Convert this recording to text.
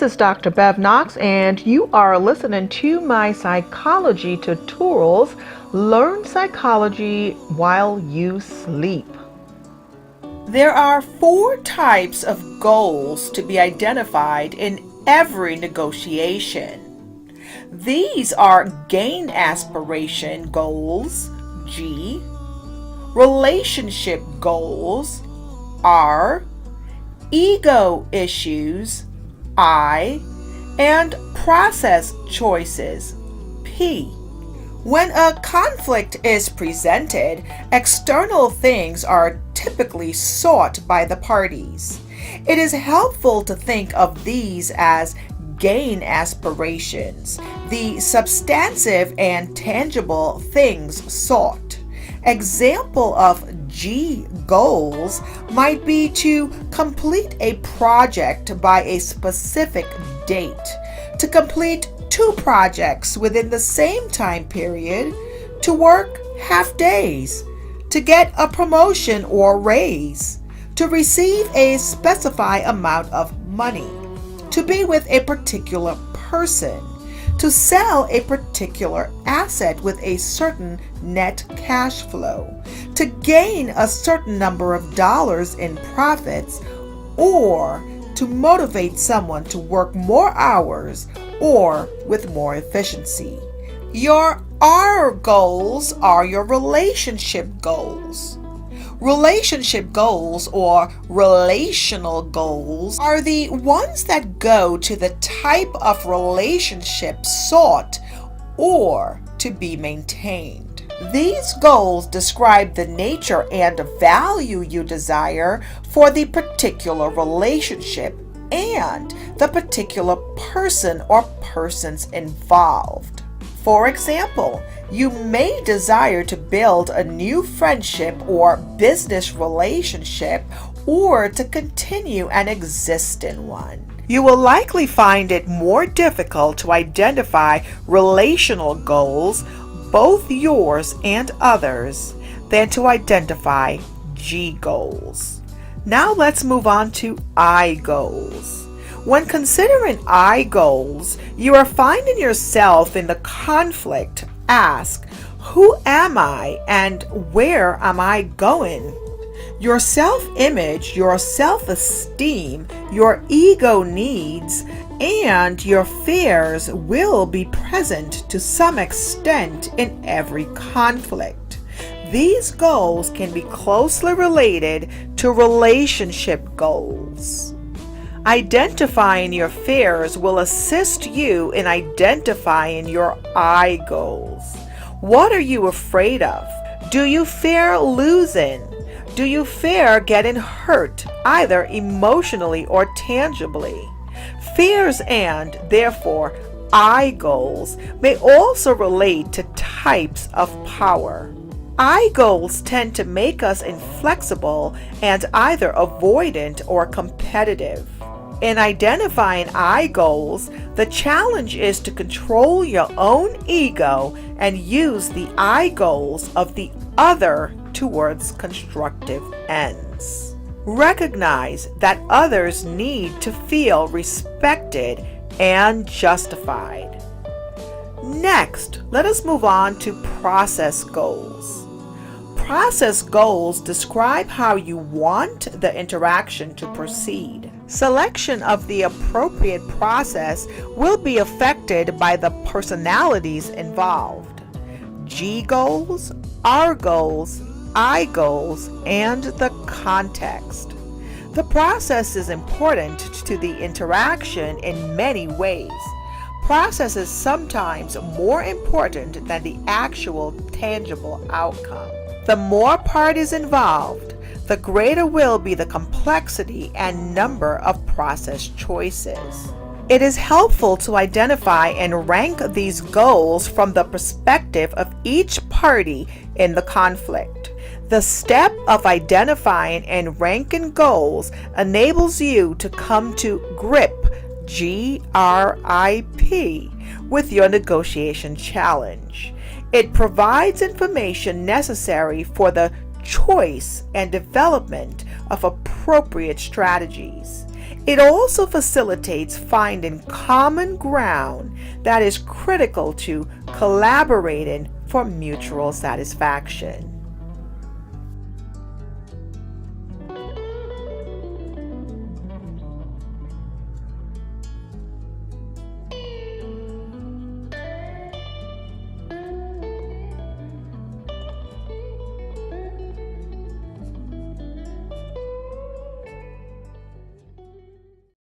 This is Dr. Bev Knox, and you are listening to my Psychology Tutorials. Learn psychology while you sleep. There are 4 types of goals to be identified in every negotiation. These are gain aspiration goals, G, relationship goals, R, ego issues, I, and process choices, P. When a conflict is presented, external things are typically sought by the parties. It is helpful to think of these as gain aspirations, the substantive and tangible things sought. Example of G goals might be to complete a project by a specific date, to complete 2 projects within the same time period, to work half days, to get a promotion or raise, to receive a specified amount of money, to be with a particular person, to sell a particular asset with a certain net cash flow, to gain a certain number of dollars in profits, or to motivate someone to work more hours or with more efficiency. Your R goals are your relationship goals. Relationship goals or relational goals are the ones that go to the type of relationship sought or to be maintained. These goals describe the nature and value you desire for the particular relationship and the particular person or persons involved. For example, you may desire to build a new friendship or business relationship or to continue an existing one. You will likely find it more difficult to identify relational goals, both yours and others, than to identify G goals. Now let's move on to I goals. When considering I goals, you are finding yourself in the conflict. Ask, who am I and where am I going? Your self-image, your self-esteem, your ego needs, and your fears will be present to some extent in every conflict. These goals can be closely related to relationship goals. Identifying your fears will assist you in identifying your I goals. What are you afraid of? Do you fear losing? Do you fear getting hurt, either emotionally or tangibly? Fears and, therefore, I goals may also relate to types of power. I goals tend to make us inflexible and either avoidant or competitive. In identifying I goals, the challenge is to control your own ego and use the I goals of the other towards constructive ends. Recognize that others need to feel respected and justified. Next, let us move on to process goals. Process goals describe how you want the interaction to proceed. Selection of the appropriate process will be affected by the personalities involved. G goals, R goals, I goals, and the context. The process is important to the interaction in many ways. Process is sometimes more important than the actual tangible outcome. The more parties involved, the greater will be the complexity and number of process choices. It is helpful to identify and rank these goals from the perspective of each party in the conflict. The step of identifying and ranking goals enables you to come to grip, GRIP, with your negotiation challenge. It provides information necessary for the choice and development of appropriate strategies. It also facilitates finding common ground that is critical to collaborating for mutual satisfaction.